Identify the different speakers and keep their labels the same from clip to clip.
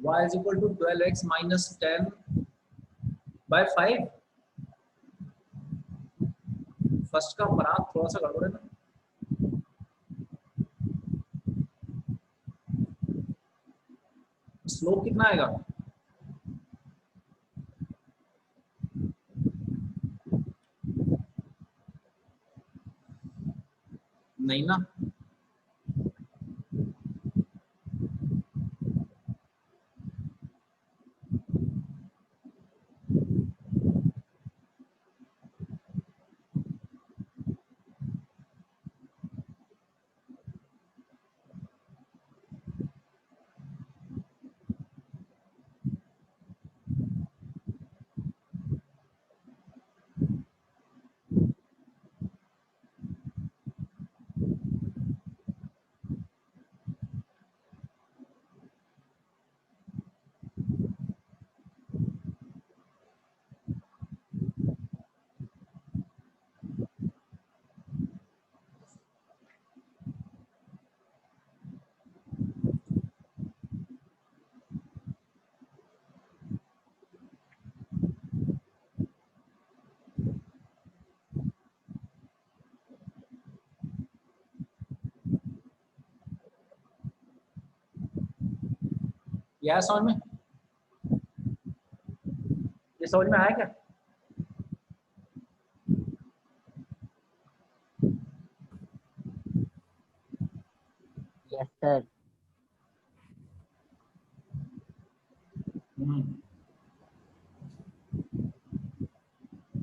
Speaker 1: y is equal to 12x minus 10 by 5। First का पराग थोड़ा सा गड़बड़ है ना। स्लोप कितना आएगा? नहीं ना, यह समझ में, ये समझ में आया क्या?
Speaker 2: Yes sir.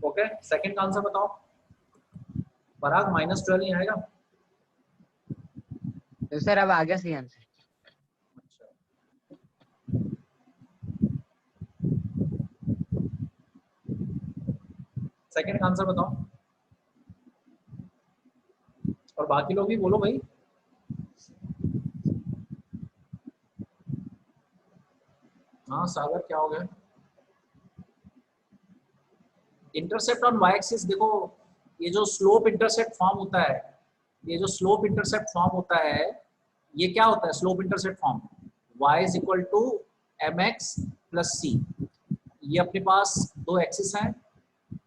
Speaker 1: ओके, सेकंड का आंसर बताओ। पराग -12 नहीं आएगा?
Speaker 2: तो सर अब आगे सही आंसर।
Speaker 1: सेकंड का आंसर बताओ, और बाकी लोग भी बोलो भाई। हाँ सागर, क्या हो गया? इंटरसेप्ट ऑन वाई एक्सिस, देखो ये जो स्लोप इंटरसेप्ट फॉर्म होता है, ये जो स्लोप इंटरसेप्ट फॉर्म होता है, ये क्या होता है? Slope intercept form y is equal to mx plus c। ये अपने पास दो एक्सिस हैं,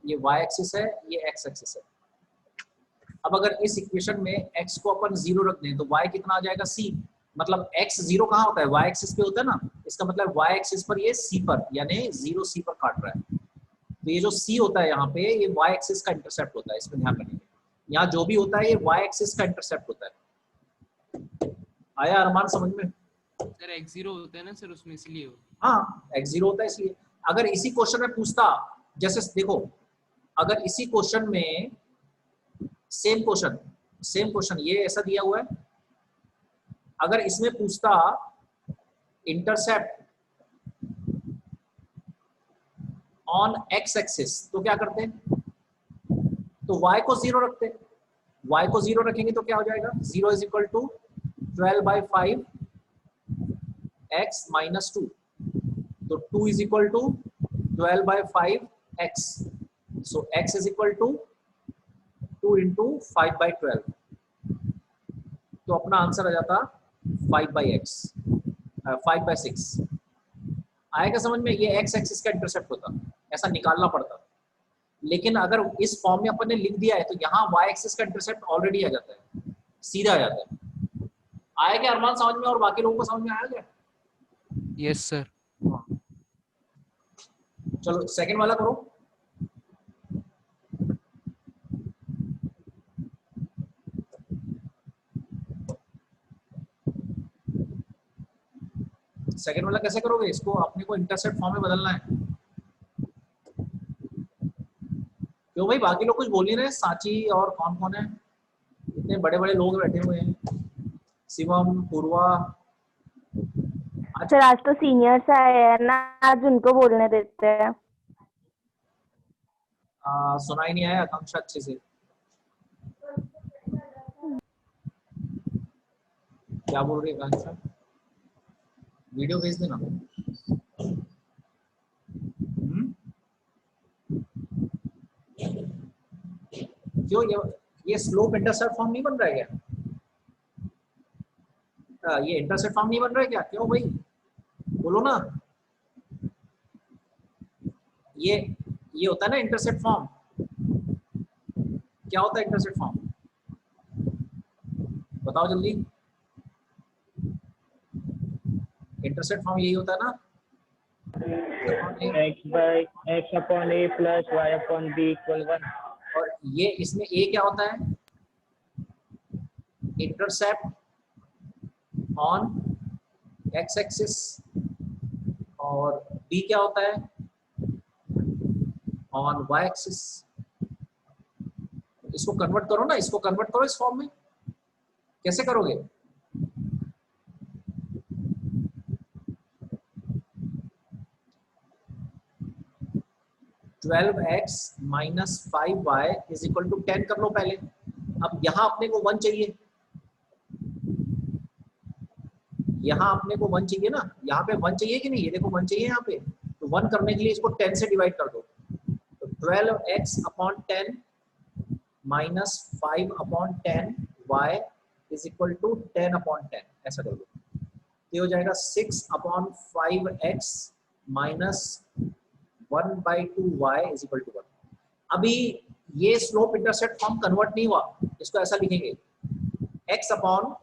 Speaker 1: ये y एक्सिस है, ये x एक्सिस है। अब अगर इस इक्वेशन में x को अपन 0 रख दें तो y कितना आ जाएगा? c। मतलब x 0 कहाँ होता है? y एक्सिस पे होता है ना, इसका मतलब y एक्सिस पर ये c पर, यानी 0 c पर काट रहा है। तो ये जो c होता है यहाँ पे, ये y एक्सिस का इंटरसेप्ट होता है, इसमें ध्यान रखिए। यहाँ जो भी होता है ये y एक्सिस का इंटरसेप्ट होता है। आया अरमान समझ में?
Speaker 3: सर x0 होता है ना सर उसमें, इसलिए
Speaker 1: हाँ x0 होता है इसलिए। अगर इसी क्वेश्चन में पूछता, जैसे देखो, अगर इसी क्वेश्चन में सेम क्वेश्चन ये ऐसा दिया हुआ है, अगर इसमें पूछता इंटरसेप्ट ऑन x एक्सिस तो क्या करते? तो y को 0 रखते। y को 0 रखेंगे तो क्या हो जाएगा? 0 is equal to 12/5 x minus 2। तो 2 is equal to 12/5 x। So x is equal to 2 into 5/12। तो अपना आंसर आ जाता 5/x, 5/6। आएगा समझ में? ये x एक्सिस का इंटरसेप्ट होता, ऐसा निकालना पड़ता। लेकिन अगर इस फॉर्म में अपन ने लिख दिया है तो यहाँ y एक्सिस का इंटरसेप्ट ऑलरेडी आ जाता है, सीधा आ जाता है। आया क्या अरमान समझ में? और बाकी लोगों को समझ में आया क्या?
Speaker 3: Yes sir.
Speaker 1: चलो सेकंड वाला करो। सेकंड वाला कैसे करोगे? इसको अपने को इंटरसेप्ट फॉर्म में बदलना है। क्यों भाई, बाकी लोग कुछ बोल नहीं रहे? सांची और कौन कौन है? इतने बड़े बड़े लोग बैठे हुए हैं, शिवम, पूर्वा।
Speaker 4: सर आज तो सीनियर्स आए हैं ना, आज उनको बोलने देते हैं।
Speaker 1: सुनाई नहीं आया आकांक्षा अच्छे से, क्या बोल रही है आकांक्षा? वीडियो भेज देना। क्यों ये स्लोप इंटरसेप्ट फॉर्म नहीं बन रहा है क्या? ये इंटरसेप्ट फॉर्म नहीं बन रहा है क्या? क्यों भाई? बोलो ना। ये होता है ना इंटरसेप्ट फॉर्म। क्या होता है इंटरसेप्ट फॉर्म? बताओ जल्दी। इंटरसेप्ट फॉर्म यही होता है ना।
Speaker 5: x upon a plus y upon b equal 1.
Speaker 1: और ये इसमें a क्या होता है? इंटरसेप्ट ऑन x एक्सिस, और b क्या होता है? On y axis. इसको कन्वर्ट करो ना, इसको कन्वर्ट करो इस फॉर्म में। कैसे करोगे? Twelve x minus 5y is equal to 10 कर लो पहले। अब यहाँ अपने को 1 चाहिए, यहाँ अपने को 1 चाहिए ना, यहाँ पे 1 चाहिए कि नहीं? ये देखो 1 चाहिए यहाँ पे, तो 1 करने के लिए इसको 10 से डिवाइड कर दो। तो 12x upon 10 minus 5 upon 10 y is equal to 10 upon 10, ऐसा कर दो। ये हो जाएगा 6 upon 5x minus 1/2y is equal to 1। अभी ये स्लोप इंटरसेप्ट फॉर्म कन्वर्ट नहीं हुआ, इसको ऐसा लिखेंगे x upon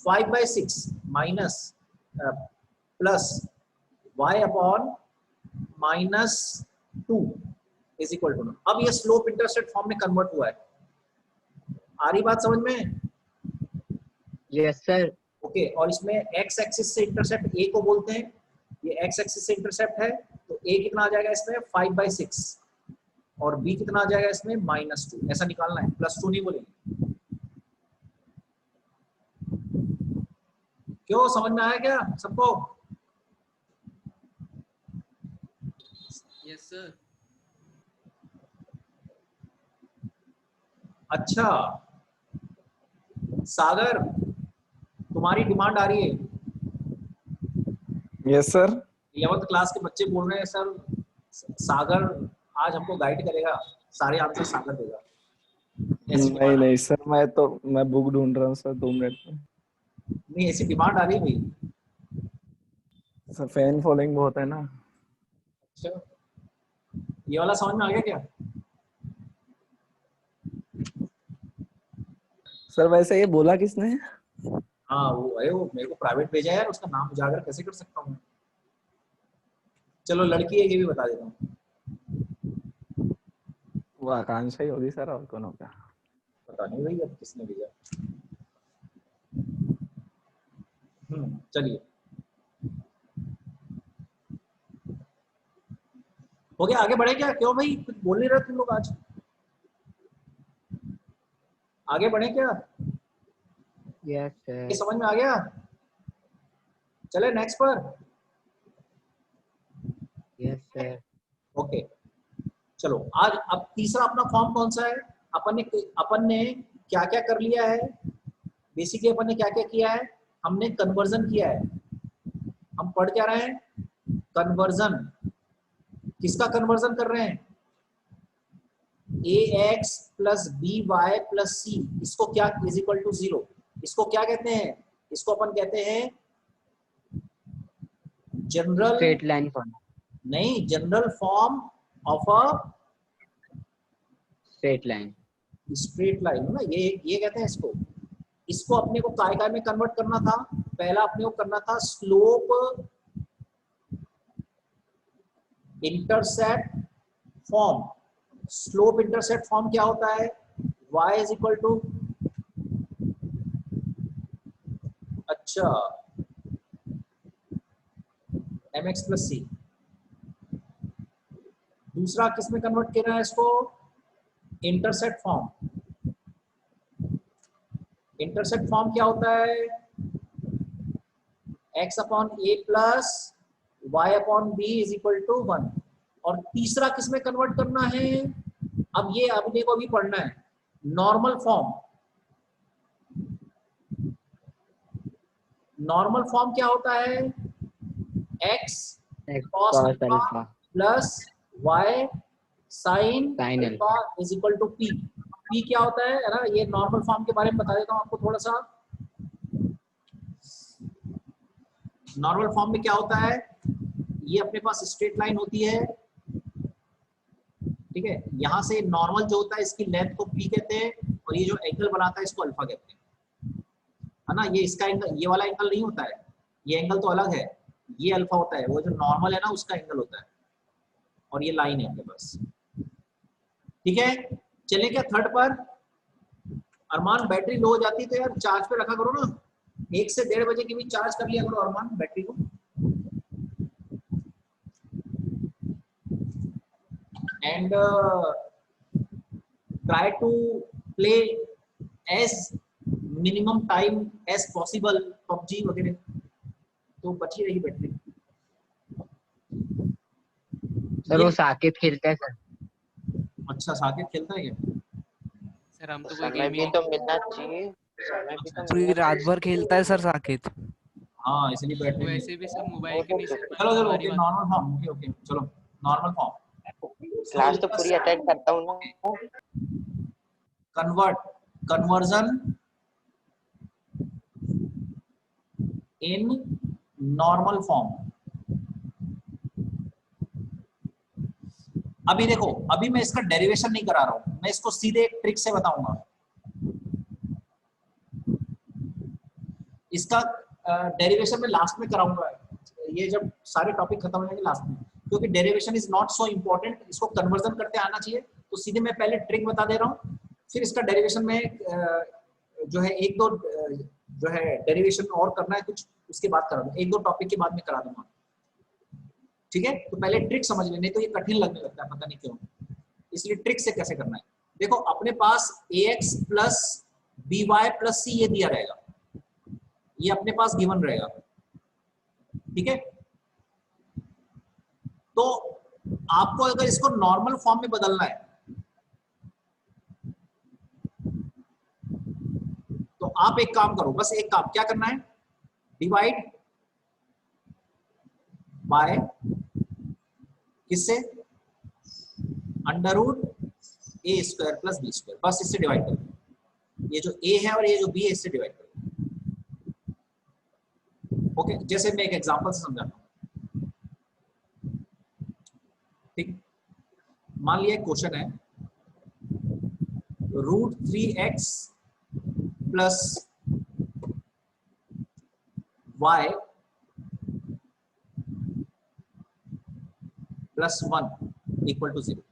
Speaker 1: 5/6 minus plus y upon minus 2 is equal to. अब ये स्लोप इंटरसेप्ट फॉर्म में कन्वर्ट हुआ है। आ रही बात समझ में?
Speaker 2: Yes sir.
Speaker 1: ओके, और इसमें x एक्सिस से इंटरसेप्ट a को बोलते हैं, ये x एक्सिस से इंटरसेप्ट है, तो a कितना आ जाएगा इसमें? 5/6, और b कितना आ जाएगा इसमें? -2। ऐसा निकालना है, +2 नहीं बोलेंगे। क्यों, समझ में आया क्या सबको?
Speaker 3: Yes sir.
Speaker 1: अच्छा सागर, तुम्हारी डिमांड आ रही है।
Speaker 6: Yes sir.
Speaker 1: 11th क्लास के बच्चे बोल रहे हैं सर सागर आज हमको गाइड करेगा, सारे आंसर सागर देगा। ऐसी
Speaker 6: नहीं
Speaker 1: डिमांड
Speaker 6: नहीं सर, मैं बुक ढूंढ रहा हूँ सर, 2 मिनट में।
Speaker 1: नहीं, ऐसी डिमांड आ रही है भाई।
Speaker 6: सर फैन फॉलोइंग बहुत है ना।
Speaker 1: अच्छा, ये वाला समझ में आ गया क्या?
Speaker 6: सर वैसे ये बोला किसने?
Speaker 1: हाँ वो है, वो मेरे को प्राइवेट भेजा है यार, उसका नाम उजागर कैसे कर सकता हूँ? चलो लड़की है ये भी बता देता हूँ।
Speaker 6: वो आकांक्षा ही होगी सर, और कौन होगा?
Speaker 1: पता नहीं भाई अब किसने भेजा। चलिए हो गया, आगे बढ़े क्या? क्यों भाई कुछ बोल नहीं रहे तुम लोग आज? आगे बढ़े क्या?
Speaker 2: यस
Speaker 1: ये
Speaker 2: सर।
Speaker 1: समझ में आ गया? चले नेक्स्ट पर।
Speaker 2: Yes sir.
Speaker 1: ओके चलो, आज अब तीसरा अपना फॉर्म कौन सा है? अपन ने क्या क्या कर लिया है? बेसिकली अपन ने क्या क्या किया है? हमने कन्वर्जन किया है। हम पढ़ क्या रहे हैं? कन्वर्जन। किसका कन्वर्जन कर रहे हैं? ax plus by plus c, इसको क्या इज इक्वल टू 0, इसको क्या कहते हैं? इसको अपन कहते हैं जनरल,
Speaker 2: स्ट्रेट लाइन फॉर्म।
Speaker 1: नहीं, general form of a
Speaker 2: straight line.
Speaker 1: Straight line है ना, ये कहते हैं इसको। इसको अपने को काय में कन्वर्ट करना था। पहला अपने को करना था slope intercept form. Slope intercept form क्या होता है? y इज इक्वल टू, अच्छा, mx प्लस सी। दूसरा किस में कन्वर्ट करना है इसको? Intercept form. इंटरसेप्ट फॉर्म क्या होता है? x upon a plus y upon b is equal to 1। और तीसरा किस में कन्वर्ट करना है? अब ये अपने को भी पढ़ना है, नॉर्मल फॉर्म। नॉर्मल फॉर्म क्या होता है? x cos alpha plus y sin alpha is equal to p। p क्या होता है ना? ये नॉर्मल फॉर्म के बारे में बता देता हूँ आपको थोड़ा सा। नॉर्मल फॉर्म में क्या होता है, ये अपने पास स्ट्रेट लाइन होती है, ठीक है, यहां से नॉर्मल जो होता है इसकी लेंथ को पी कहते हैं, और ये जो एंगल बनाता है इसको अल्फा कहते हैं, है ना। ये इसका एंगल, ये वाला एंगल नहीं होता है, ये एंगल तो अलग है, ये अल्फा होता है, वो जो नॉर्मल है ना उसका एंगल होता है, और ये लाइन है अपने पास, ठीक है। चलिए क्या थर्ड पर, अरमान बैटरी लो हो जाती है तो यार चार्ज पे रखा करो ना, 1 से 1:30 बजे के बीच चार्ज कर लिया करो अरमान बैटरी को। And try to play as minimum time as possible PUBG वगैरह, तो बची रही बैटरी।
Speaker 2: सर वो साकेत खेलता है सर।
Speaker 1: अच्छा साकेत खेलता है क्या?
Speaker 3: सर हम तो कोई
Speaker 7: समय
Speaker 3: गेम
Speaker 7: भी
Speaker 3: ही
Speaker 7: तो मिलना चाहिए, समय भी तो
Speaker 3: पूरी
Speaker 7: मिलना
Speaker 3: रात
Speaker 7: चाहिए।
Speaker 3: भर खेलता है सर साकेत।
Speaker 1: हाँ इसलिए बैटरी नहीं।
Speaker 3: वैसे भी सर मोबाइल के नहीं सर
Speaker 1: चलो चलो
Speaker 3: हमारी
Speaker 1: ओके
Speaker 3: बात।
Speaker 1: नॉर्मल फॉर्म, ओके ओके चलो नॉर्मल फॉर्म।
Speaker 7: क्लास तो पूरी अटेंड करता हूँ ना।
Speaker 1: Conversion in normal form. अभी देखो, अभी मैं इसका डेरिवेशन नहीं करा रहा हूं, मैं इसको सीधे एक ट्रिक से बताऊंगा। इसका डेरिवेशन में लास्ट में कराऊंगा, ये जब सारे टॉपिक खत्म हो जाएंगे लास्ट में, क्योंकि derivation is not so important, इसको कन्वर्जन करते आना चाहिए। तो सीधे मैं पहले ट्रिक बता दे रहा हूँ, फिर इसका डेरिवेशन में जो है एक दो जो है डेरिवेशन और करना है कुछ, उसके बाद करा दूंगा, एक दो टॉपिक के बाद में करा दूंगा, ठीक है। तो पहले ट्रिक समझ लें, नहीं तो ये कठिन लगने लगता है, पता नहीं क्यों, इसलिए ट्रिक से कैसे करना है। देखो अपने पास ax plus by plus c ये दिया रहेगा, ये अपने पास गिवन रहेगा, ठीक है। तो आपको अगर इसको नॉर्मल फॉर्म में बदलना है तो आप एक काम करो, बस एक काम क्या करना है, डिवाइड बाय किससे, अंडर रूट ए स्क्वायर प्लस बी स्क्वायर, बस इससे डिवाइड कर दो। ये जो a है और ये जो b है इससे डिवाइड कर दो, ओके। जैसे मैं एक एग्जांपल से समझाता हूँ, ठीक। मान लिया एक क्वेश्चन है, √3x plus y plus 1 equal to 0।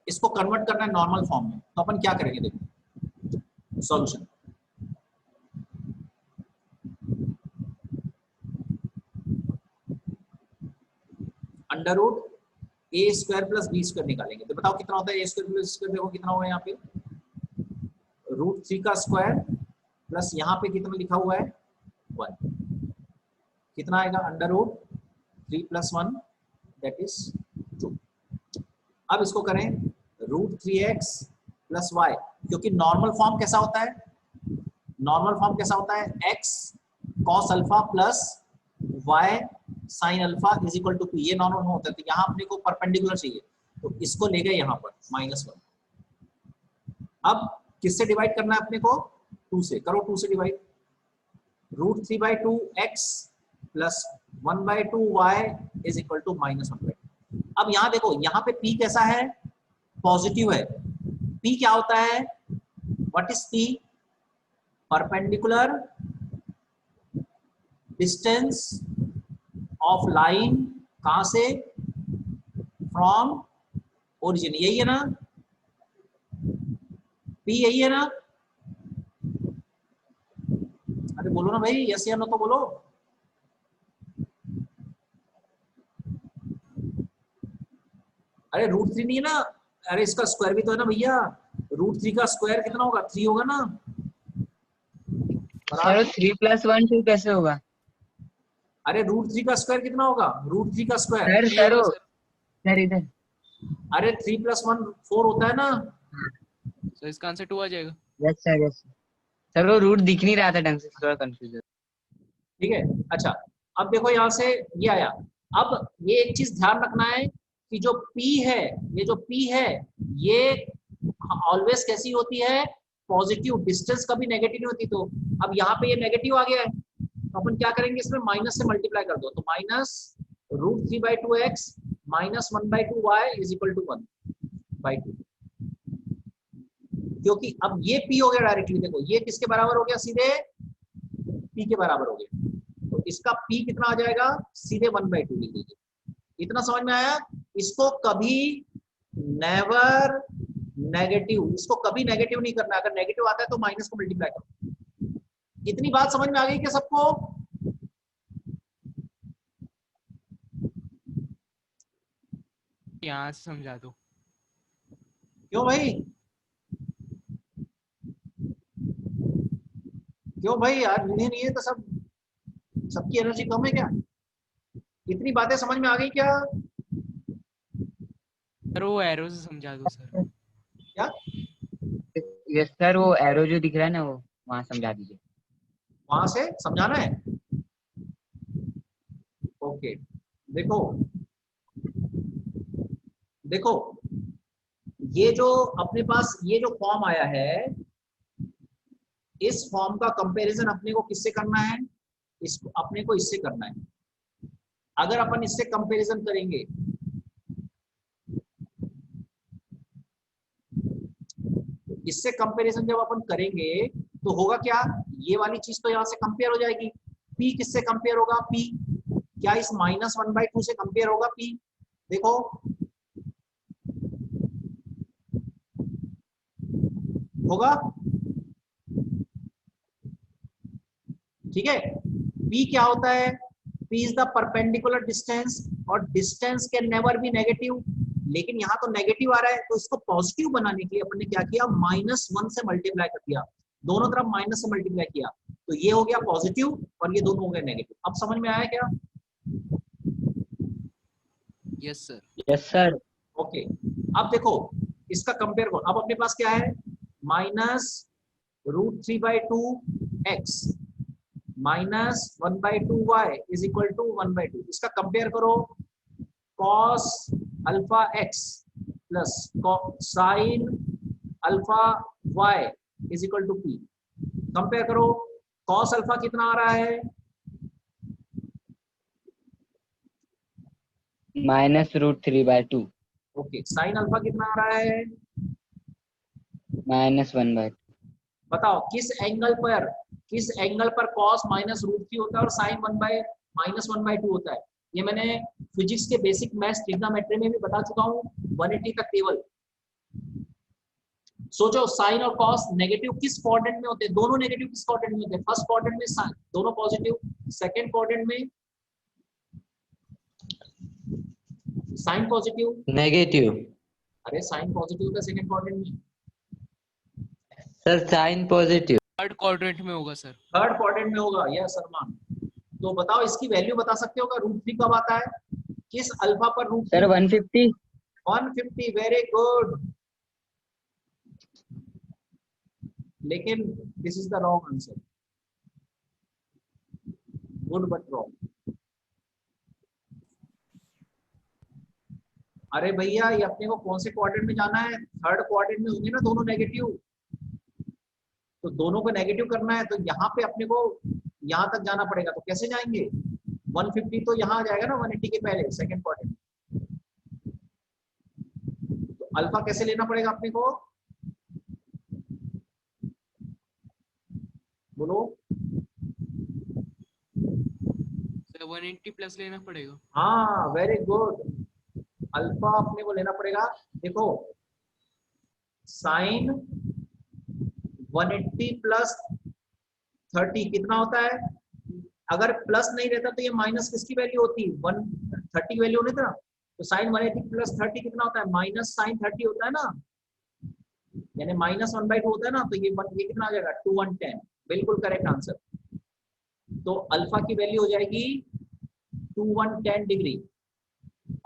Speaker 1: इसको कन्वर्ट करना है नॉर्मल फॉर्म में, तो अपन क्या करेंगे, देखो सॉल्यूशन। अंडर रूट ए स्क्वायर प्लस बी स्क्वायर निकालेंगे, तो बताओ कितना होता है ए स्क्वायर प्लस स्क्वायर, देखो कितना हुआ है यहाँ पे, √3 का स्क्वायर प्लस यहाँ पे कितना लिखा हुआ है 1, कितना आएगा अंडर रूट 3 + 1 दैट इज 2। अब इसको करें √3x प्लस y, क्योंकि नॉर्मल फॉर्म कैसा होता है, नॉर्मल फॉर्म कैसा होता है, x cos alpha plus y sin alpha is equal to p, ये नॉर्मल फॉर्म होता है। तो यहाँ अपने को परपेंडिकुलर चाहिए, तो इसको ले गए यहाँ पर -1। अब किससे डिवाइड करना है अपने को, 2 से, करो 2 से divide, √3/2x plus 1/2y is equal to -1/2। अब यहाँ देखो, यहाँ पे p कैसा है, पॉजिटिव है। p क्या होता है, what is p, perpendicular distance of line, कहां से, फ्रॉम ओरिजिन, यही है ना, p यही है ना, अरे बोलो ना भाई, यस या नो तो बोलो। अरे √3 नहीं है ना, अरे इसका स्क्वायर भी तो है ना भैया, √3 का स्क्वायर कितना होगा, 3 होगा ना।
Speaker 2: सर 3 + 1 2 कैसे होगा?
Speaker 1: अरे √3 का स्क्वायर कितना होगा, √3 का स्क्वायर,
Speaker 2: सर इधर,
Speaker 1: अरे 3 + 1 4 होता है ना।
Speaker 3: तो इसका आंसर 2 आ जाएगा।
Speaker 2: Yes sir, yes sir. वो रूट दिख नहीं रहा था ढंग से, थोड़ा कंफ्यूज है।
Speaker 1: ठीक है, अच्छा अब देखो यहाँ से ये आया। अब ये एक चीज ध्यान रखना है कि जो P है, ये जो P है ये ऑलवेज कैसी होती है, पॉजिटिव, डिस्टेंस कभी नेगेटिव नहीं होती। तो अब यहाँ पे ये नेगेटिव आ गया है, तो अपन क्या करेंगे, इसमें माइनस से मल्टीप्लाई कर दो, तो minus √3/2x minus 1/2y is equal to 1/2, क्योंकि अब ये p हो गया डायरेक्टली, देखो ये किसके बराबर हो गया, सीधे p के बराबर हो गया, तो इसका p कितना आ जाएगा, सीधे 1/2 लिख दीजिए। इतना समझ में आया? इसको कभी नेवर नेगेटिव, इसको कभी नेगेटिव नहीं करना, अगर नेगेटिव आता है तो माइनस को मल्टीप्लाई करो। इतनी बात समझ में आ गई क्या सबको?
Speaker 3: यहाँ से समझा दो।
Speaker 1: क्यों भाई, क्यों भाई, आज विनय नहीं है तो सब, सबकी एनर्जी कम है क्या? इतनी बातें समझ में आ गई क्या?
Speaker 3: सर वो एरो से समझा दो सर।
Speaker 1: क्या?
Speaker 2: यस सर, वो एरो जो दिख रहा है ना, वो वहाँ समझा दीजिए।
Speaker 1: वहां से समझाना है? ओके, देखो देखो, ये जो अपने पास ये जो फॉर्म आया है, इस फॉर्म का कंपैरिजन अपने को किससे करना है, इसको अपने को इससे करना है। अगर अपन इससे कंपैरिजन करेंगे, इससे कंपैरिजन जब अपन करेंगे तो होगा क्या, ये वाली चीज तो यहाँ से कंपेयर हो जाएगी। p किससे कंपेयर होगा, p क्या इस -1/2 से कंपेयर होगा p? देखो होगा, ठीक है। p क्या होता है, p is the perpendicular distance, और distance can never be negative, लेकिन यहाँ तो नेगेटिव आ रहा है, तो इसको पॉजिटिव बनाने के लिए अपन ने क्या किया, -1 से मल्टीप्लाई कर दिया, दोनों तरफ माइनस से मल्टीप्लाई किया, तो ये हो गया पॉजिटिव और ये दोनों हो गए नेगेटिव। अब समझ में आया क्या?
Speaker 3: Yes sir.
Speaker 2: Yes sir.
Speaker 1: Okay, अब देखो इसका कंपेयर करो, अब अपने पास क्या है, -√3/2x minus 1/2y is equal to 1/2, इसका कंपेयर करो, cos alpha x plus sin alpha y is equal to p। Compare करो, cos अल्फा कितना आ रहा है,
Speaker 2: -√3/2
Speaker 1: ओके, sin अल्फा कितना आ रहा है,
Speaker 2: -1/2।
Speaker 1: बताओ किस एंगल पर cos -√3 होता है और sin -1/2 होता है? ये मैंने फिजिक्स के बेसिक मैथ्स ट्रिग्नोमेट्री में भी बता चुका हूँ, 180 तक टेबल। सोचो साइन और कॉस नेगेटिव किस क्वाड्रेंट में होते हैं, दोनों नेगेटिव किस क्वाड्रेंट में होते हैं, फर्स्ट क्वाड्रेंट में साइन दोनों पॉजिटिव, सेकंड क्वाड्रेंट में साइन पॉजिटिव
Speaker 8: नेगेटिव।
Speaker 1: अरे साइन पॉजिटिव होता है सेकंड क्वाड्रेंट में,
Speaker 8: sir sine positive.
Speaker 3: Third quadrant में होगा सर।
Speaker 1: थर्ड क्वाड्रेंट में होगा, यस सलमान। तो बताओ इसकी वैल्यू बता सकते हो क्या, √3 कब आता है, किस अल्फा पर √3?
Speaker 2: सर 150।
Speaker 1: 150, वेरी गुड, लेकिन this is the wrong answer, good but wrong. अरे भैया ये अपने को कौन से क्वाड्रेंट में जाना है, थर्ड क्वाड्रेंट में होंगे ना दोनों नेगेटिव, तो दोनों को नेगेटिव करना है, तो यहाँ पे अपने को यहाँ तक जाना पड़ेगा, तो कैसे जाएंगे, 150 तो यहाँ आ जाएगा ना 180 के पहले सेकंड क्वाड्रेंट, तो अल्फा कैसे लेना पड़ेगा अपने को, बोलो।
Speaker 3: सर 180 प्लस लेना पड़ेगा।
Speaker 1: हाँ वेरी गुड, अल्फा अपने को लेना पड़ेगा। देखो साइन 180 प्लस 30 कितना होता है, अगर प्लस नहीं रहता तो ये माइनस किसकी वैल्यू होती, 130 की वैल्यू होती ना, तो साइन 180 प्लस 30 कितना होता है, माइनस साइन 30 होता है ना, यानी -1/2 होता है ना, तो ये कितना आ जाएगा 2 1 10, बिल्कुल करेक्ट आंसर। तो अल्फा की वैल्यू हो जाएगी 2 1 10 डिग्री,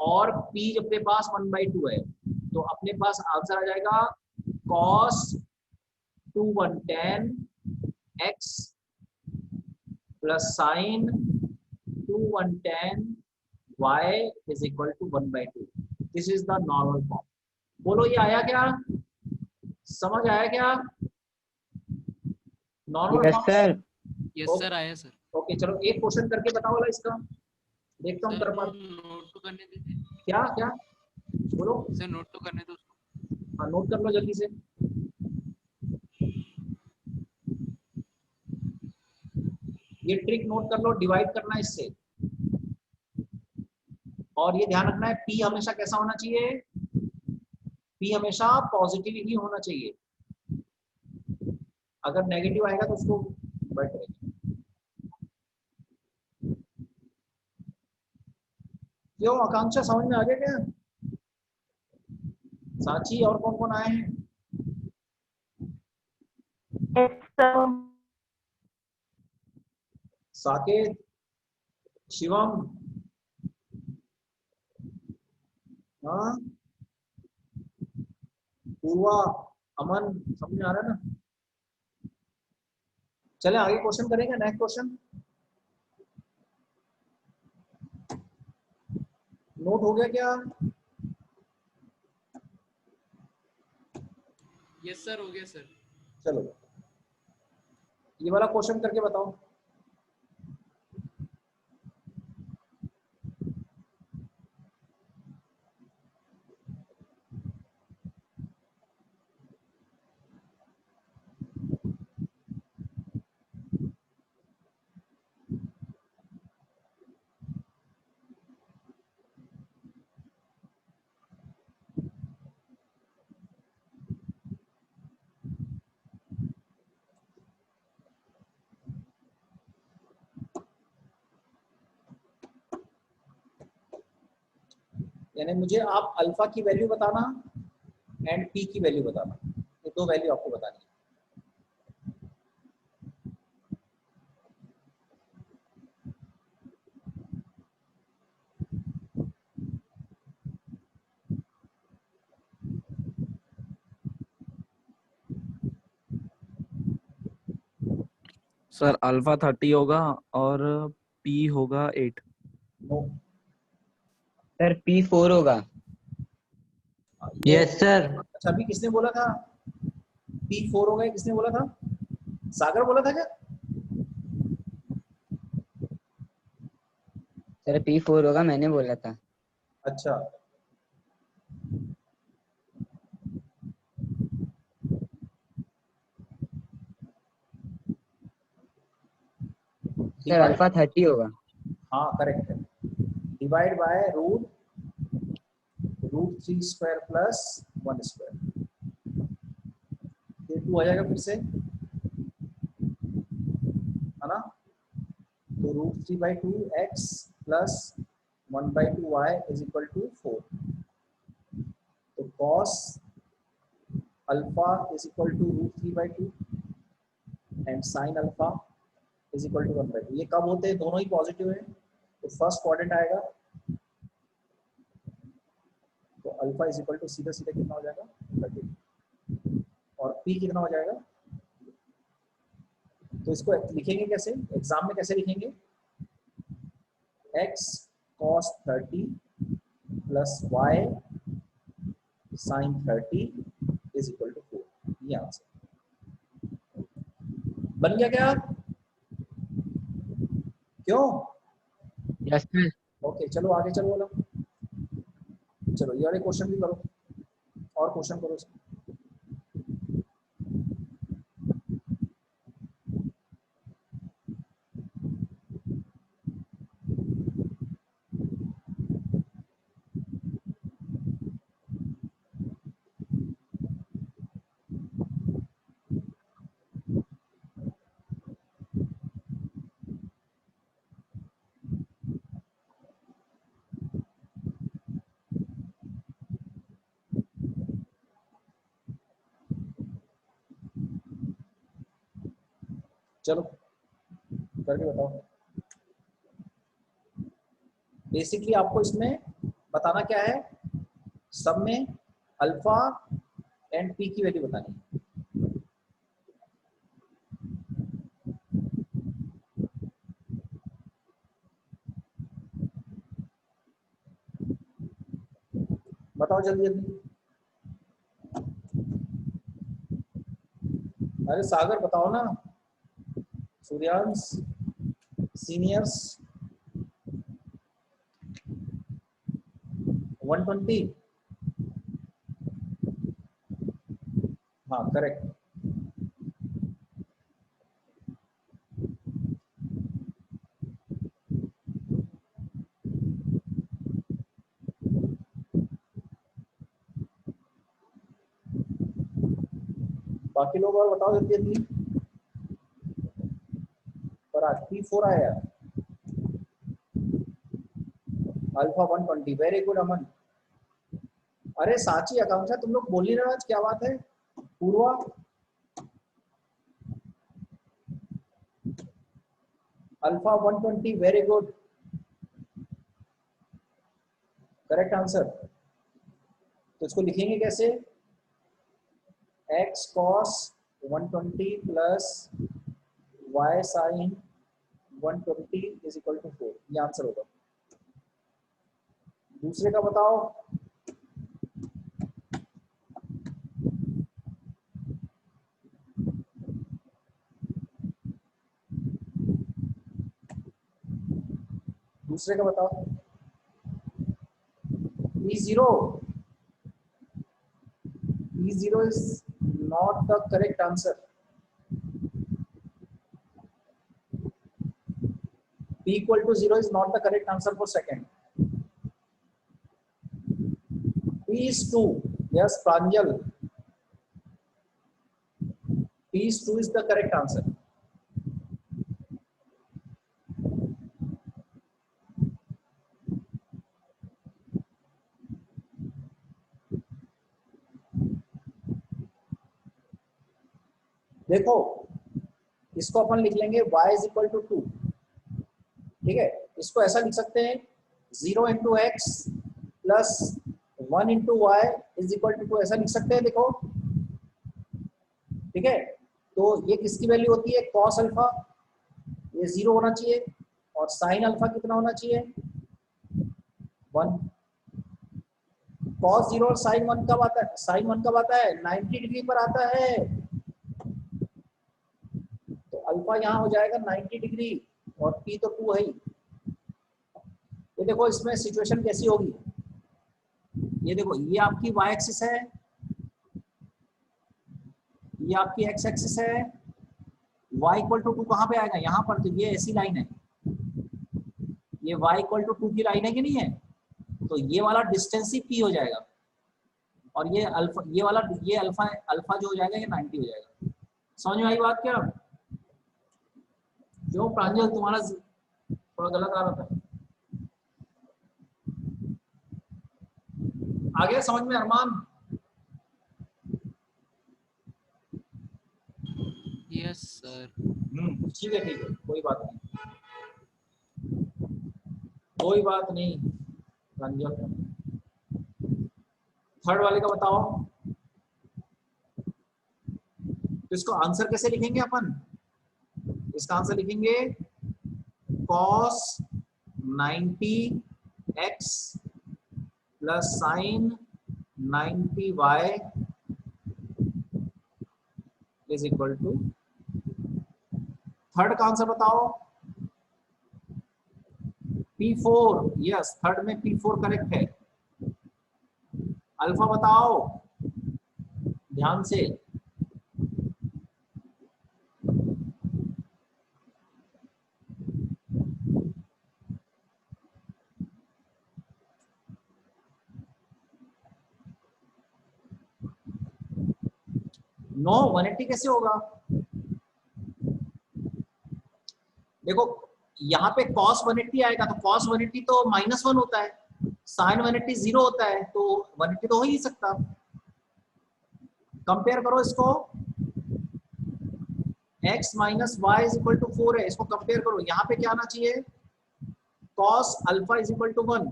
Speaker 1: और p अपने पास 1/2 है, तो अपने पास आंसर आ जाएगा cos 2 1 10 x plus sin 2 1 10 y is equal to 1/2। This is the normal form. बोलो ये आया क्या, समझ आया क्या, normal
Speaker 2: yes
Speaker 1: form?
Speaker 2: Sir.
Speaker 3: Yes sir, आया सर।
Speaker 1: ओके चलो एक क्वेश्चन करके बताओ वाला इसका, देखता हूँ
Speaker 3: सर
Speaker 1: तेरे पास
Speaker 3: नोट तो करने दीजिए।
Speaker 1: क्या क्या बोलो।
Speaker 3: सर नोट तो करने दो उसको।
Speaker 1: हाँ नोट कर लो जल्दी से। ये ट्रिक नोट कर लो, डिवाइड करना है इससे। और ये ध्यान रखना है पी हमेशा कैसा होना चाहिए, पी हमेशा पॉजिटिव ही होना चाहिए, अगर नेगेटिव आएगा तो उसको डिवाइड करेंगे। क्यों आकांक्षा समझ में आ गया क्या? साची और कौन कौन आए हैं?
Speaker 4: Yes, sir.
Speaker 1: साकेत, शिवम, हाँ, पूर्वा, अमन, समझ में आ रहा है ना? चले आगे क्वेश्चन करेंगे, नेक्स्ट क्वेश्चन। नोट हो गया क्या?
Speaker 3: यस सर, हो गया सर।
Speaker 1: चलो ये वाला क्वेश्चन करके बताओ। यानी मुझे आप अल्फा की वैल्यू बताना एंड पी की वैल्यू बताना, ये दो वैल्यू आपको बतानी है।
Speaker 6: सर अल्फा 30 होगा और पी होगा 8।
Speaker 1: नो
Speaker 2: सर P4 होगा।
Speaker 1: ये
Speaker 2: सर।
Speaker 1: अच्छा अभी किसने बोला था P4 हो गया, किसने बोला था? सागर बोला था क्या?
Speaker 2: सर P4 होगा, मैंने बोला था।
Speaker 1: अच्छा
Speaker 2: सर अल्फा 30 होगा।
Speaker 1: हाँ करेक्ट है। Divide by root 3 square plus 1 square, ये 2 आ जाएगा फिर से, है ना? तो √3/2 x plus 1/2 y is equal to 4। तो cos alpha is equal to √3/2 and sin alpha is equal to 1/2। ये कब होते हैं? दोनों ही पॉजिटिव है, तो फर्स्ट क्वाड्रेंट आएगा, तो अल्फा इज इक्वल टू सीधा सीधा कितना हो जाएगा 30, और पी कितना हो जाएगा? तो इसको लिखेंगे कैसे, एग्जाम में कैसे लिखेंगे? x cos 30 plus y sin 30 is equal to 4। ये आंसर बन गया क्या? क्यों?
Speaker 2: Yes sir.
Speaker 1: ओके चलो आगे चलो वाला, चलो ये वाले क्वेश्चन भी करो, और क्वेश्चन करो इसमें। चलो करके बताओ। बेसिकली आपको इसमें बताना क्या है, सब में अल्फा एंड पी की वैल्यू बतानी है। बताओ जल्दी जल्दी। अरे सागर बताओ ना, सूर्यांश, सीनियर्स 120, हाँ करेक्ट। बाकी लोग और बताओ जल्दी जल्दी। पर आज P4 आया, अल्फा 120, वेरी गुड अमन। अरे साची आकांक्षा तुम लोग बोल नहीं रहे आज, क्या बात है? Purva alpha 120, very good, correct answer. तो इसको लिखेंगे कैसे? x cos 120 plus y sin 120 is equal to 4, ये आंसर होगा। दूसरे का बताओ। दूसरे का बताओ। E0 is not the correct answer. P equal to 0 is not the correct answer for second. P is 2. Yes, Pranjal. P is 2 is the correct answer. देखो इसको अपन लिख लेंगे y is equal to 2, ठीक है। इसको ऐसा लिख सकते हैं 0 into x plus 1 into y is equal to 2, ऐसा लिख सकते हैं। देखो ठीक है, तो ये किसकी वैल्यू होती है? cos अल्फा, ये 0 होना चाहिए, और sin अल्फा कितना होना चाहिए? 1। cos 0 और sin 1 कब आता है? sin 1 कब आता है? 90 डिग्री पर आता है। अल्फा यहाँ हो जाएगा 90 डिग्री और P तो 2 है ही। ये देखो इसमें सिचुएशन कैसी होगी, ये देखो ये आपकी y एक्सिस है, ये आपकी x एक्सिस है, y इक्वल टू 2 कहाँ पे आएगा? यहाँ पर। तो ये ऐसी लाइन है, ये y इक्वल टू 2 की लाइन है कि नहीं है? तो ये वाला डिस्टेंस ही P हो जाएगा, और ये अल्फा, ये वाला, ये अल्फा जो हो जाएगा ये 90 हो जाएगा। समझ में आई बात क्या? क्यों प्रांजल तुम्हारा थोड़ा गलत आ रहा था? आ गया समझ में अरमान?
Speaker 3: Yes sir.
Speaker 1: ठीक है ठीक है, कोई बात नहीं, कोई बात नहीं प्रांजल। थर्ड वाले का बताओ। तो इसको आंसर कैसे लिखेंगे अपन? इसका आंसर लिखेंगे cos 90x plus sin 90y is equal to. Third का आंसर बताओ। P4, यस, थर्ड में P4 करेक्ट है। अल्फा बताओ ध्यान से। नो 180 कैसे होगा? देखो यहाँ पे cos 180 आएगा, तो cos 180 तो -1 होता है, sin 180 0 होता है, तो 180 तो हो ही नहीं सकता। कंपेयर करो इसको, x minus Y is equal to 4 है, इसको कंपेयर करो। यहाँ पे क्या आना चाहिए? cos alpha is equal to 1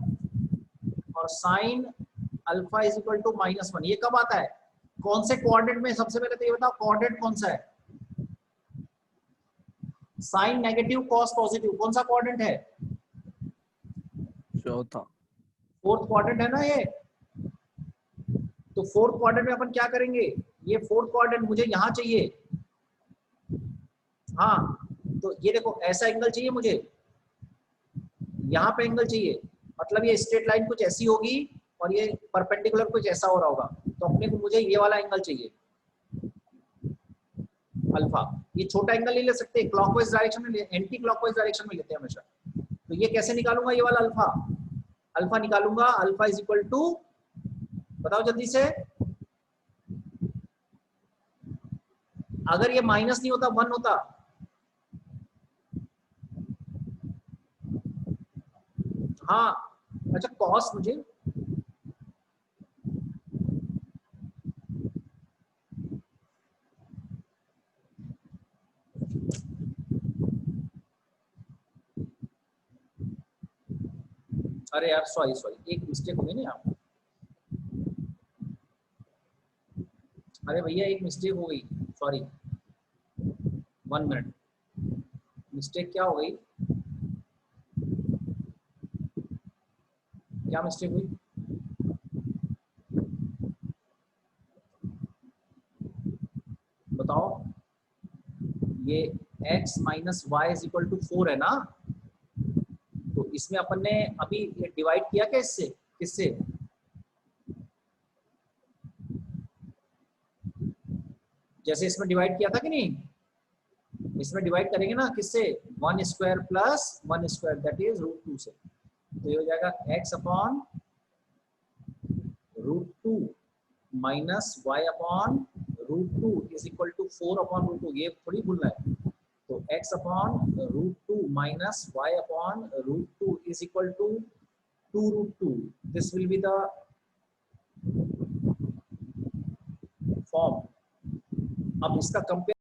Speaker 1: और sin alpha is equal to -1। ये कब आता है? कौन से कोऑर्डिनेट में? सबसे पहले तो ये बताओ कोऑर्डिनेट कौन सा है? साइन नेगेटिव कॉस पॉजिटिव, कौन सा कोऑर्डिनेट है?
Speaker 6: चौथा।
Speaker 1: फोर्थ क्वाड्रेंट है ना ये। तो फोर्थ क्वाड्रेंट में अपन क्या करेंगे? ये फोर्थ क्वाड्रेंट मुझे यहाँ चाहिए, हाँ, तो ये देखो ऐसा एंगल चाहिए मुझे, यहाँ पे एंगल चाहिए, मतलब ये स्ट्रेट लाइन कुछ ऐसी होगी और ये परपेंडिकुलर कुछ ऐसा हो रहा होगा, तो अपने को मुझे ये वाला एंगल चाहिए अल्फा। ये छोटा एंगल नहीं ले सकते, क्लॉकवाइज डायरेक्शन में, एंटी क्लॉकवाइज डायरेक्शन में लेते हैं हमेशा। तो ये कैसे निकालूंगा ये वाला अल्फा? अल्फा निकालूंगा, अल्फा इज इक्वल टू, बताओ जल्दी से, अगर ये माइनस नहीं होता 1 होता, हाँ अच्छा कॉस मुझे अरे यार सॉरी एक मिस्टेक हो गई ना यहाँ। अरे भैया एक मिस्टेक हो गई, सॉरी 1 मिनट, मिस्टेक क्या हो गई, क्या मिस्टेक हुई? बताओ, ये x minus Y is equal to 4 है ना, तो इसमें अपन ने अभी ये डिवाइड किया क्या इससे, किससे? जैसे इसमें डिवाइड किया था कि नहीं, इसमें डिवाइड करेंगे ना किससे, 1 square plus 1 square that is √2 से, तो ये हो जाएगा x upon √2 minus Y upon √2 is equal to 4 upon √2, ये थोड़ी भूलना है। तो x upon √2 minus y upon √2 is equal to 2√2, this will be the form. अब इसका कंपेयर